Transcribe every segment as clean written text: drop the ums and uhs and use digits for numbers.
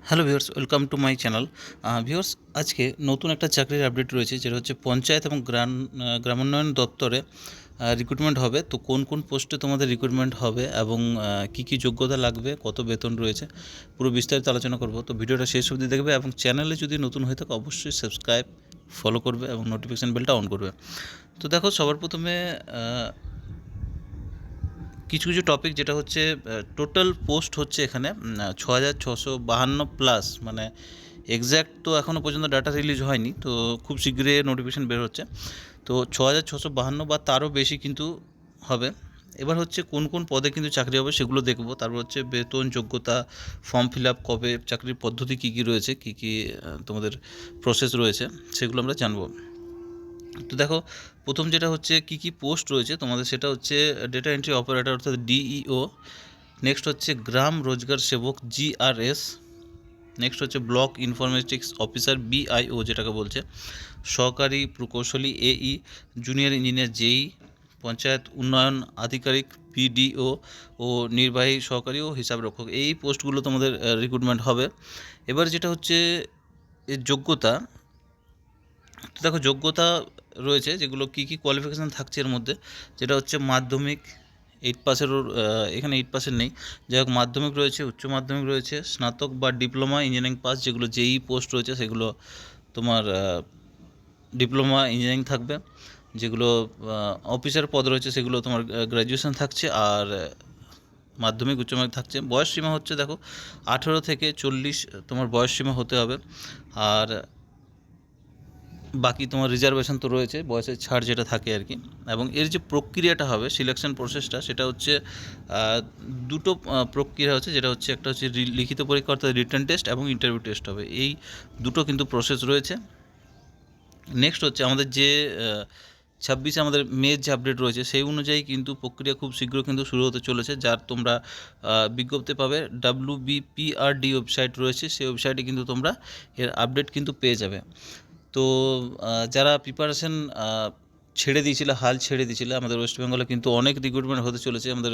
Hello viewers, welcome to my channel. Viewers, আজকে নতুন একটা চাকরির আপডেট রয়েছে, যেটা হচ্ছে পঞ্চায়েত এবং গ্রামোন্নয়ন দপ্তরে রিক্রুটমেন্ট হবে। তো কোন কোন পোস্টে তোমাদের রিক্রুটমেন্ট হবে এবং কী কী যোগ্যতা লাগবে, কত বেতন রয়েছে, পুরো বিস্তারিত আলোচনা করব। তো ভিডিওটা শেষ অবধি দেখবে এবং চ্যানেলে যদি নতুন হয়ে থাকে অবশ্যই সাবস্ক্রাইব, ফলো করবে এবং নোটিফিকেশান বেলটা অন করবে। তো দেখো, সবার প্রথমে কিছু কিছু টপিক, যেটা হচ্ছে টোটাল পোস্ট হচ্ছে এখানে 6,652 প্লাস, মানে এক্স্যাক্ট তো এখনও পর্যন্ত ডাটা রিলিজ হয়নি, তো খুব শীঘ্রই নোটিফিকেশান বের হচ্ছে। তো 6,652 বা তারও বেশি কিন্তু হবে। এবার হচ্ছে কোন কোন পদে কিন্তু চাকরি হবে সেগুলো দেখব। তারপর হচ্ছে বেতন, যোগ্যতা, ফর্ম ফিল আপ কবে, চাকরির পদ্ধতি কী কী রয়েছে, কী কী তোমাদের প্রসেস রয়েছে, সেগুলো আমরা জানবো। তো দেখো, প্রথম যেটা হচ্ছে কী কী পোস্ট রয়েছে তোমাদের, সেটা হচ্ছে ডেটা এন্ট্রি অপারেটর অর্থাৎ ডিইও। নেক্সট হচ্ছে গ্রাম রোজগার সেবক জিআরএস। নেক্সট হচ্ছে ব্লক ইনফরমেটিক্স অফিসার বিআইও, যেটাকে বলছে সহকারী প্রকৌশলী এই, জুনিয়র ইঞ্জিনিয়ার জেই, পঞ্চায়েত উন্নয়ন আধিকারিক পিডিও ও নির্বাহী সহকারী ও হিসাবরক্ষক। এই পোস্টগুলো তোমাদের রিক্রুটমেন্ট হবে। এবার যেটা হচ্ছে এর যোগ্যতা, তো দেখো যোগ্যতা রয়েছে যেগুলো কী কী কোয়ালিফিকেশান থাকছে এর মধ্যে, যেটা হচ্ছে মাধ্যমিক 8 পাসেরও, এখানে 8 পাসের নেই, যাই হোক মাধ্যমিক রয়েছে, উচ্চ মাধ্যমিক রয়েছে, স্নাতক বা ডিপ্লোমা ইঞ্জিনিয়ারিং পাস, যেগুলো জেই পোস্ট রয়েছে সেগুলো তোমার ডিপ্লোমা ইঞ্জিনিয়ারিং থাকবে। যেগুলো অফিসার পদ রয়েছে সেগুলো তোমার গ্র্যাজুয়েশন থাকছে, আর মাধ্যমিক উচ্চ মাধ্যমিক থাকছে। বয়স সীমা হচ্ছে দেখো 18 থেকে 40 তোমার বয়স সীমা হতে হবে। আর বাকি তোমার রিজার্ভেশন তো রয়েছে, বয়সের ছাড় যেটা থাকে আর কি। এবং এর যে প্রক্রিয়াটা হবে, সিলেকশন প্রসেসটা, সেটা হচ্ছে দুটো প্রক্রিয়া হচ্ছে, যেটা হচ্ছে একটা হচ্ছে লিখিত পরীক্ষা অর্থাৎ রিটেন টেস্ট এবং ইন্টারভিউ টেস্ট হবে। এই দুটো কিন্তু প্রসেস রয়েছে। নেক্সট হচ্ছে আমাদের যে 26 আমাদের মের যে আপডেট রয়েছে সেই অনুযায়ী কিন্তু প্রক্রিয়া খুব শীঘ্র কিন্তু শুরু হতে চলেছে, যার তোমরা বিজ্ঞপ্তি পাবে। WBPRD ওয়েবসাইট রয়েছে, সেই ওয়েবসাইটে কিন্তু তোমরা এর আপডেট কিন্তু পেয়ে যাবে। তো যারা প্রিপারেশন হাল ছেড়ে দিয়েছিল, আমাদের ওয়েস্ট বেঙ্গলে কিন্তু অনেক রিক্রুটমেন্ট হতে চলেছে। আমাদের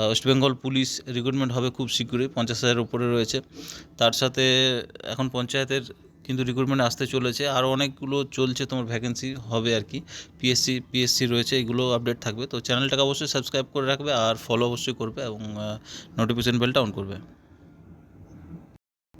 ওয়েস্ট বেঙ্গল পুলিশ রিক্রুটমেন্ট হবে খুব শীঘ্রই, 50,000-এর উপরে রয়েছে। তার সাথে এখন পঞ্চায়েতের কিন্তু রিক্রুটমেন্ট আসতে চলেছে, আরও অনেকগুলো চলছে তোমার ভ্যাকেন্সি হবে আর কি। পিএসসি রয়েছে, এগুলো আপডেট থাকবে। তো চ্যানেলটাকে অবশ্যই সাবস্ক্রাইব করে রাখবে আর ফলো অবশ্যই করবে এবং নোটিফিকেশান বেলটা অন করবে।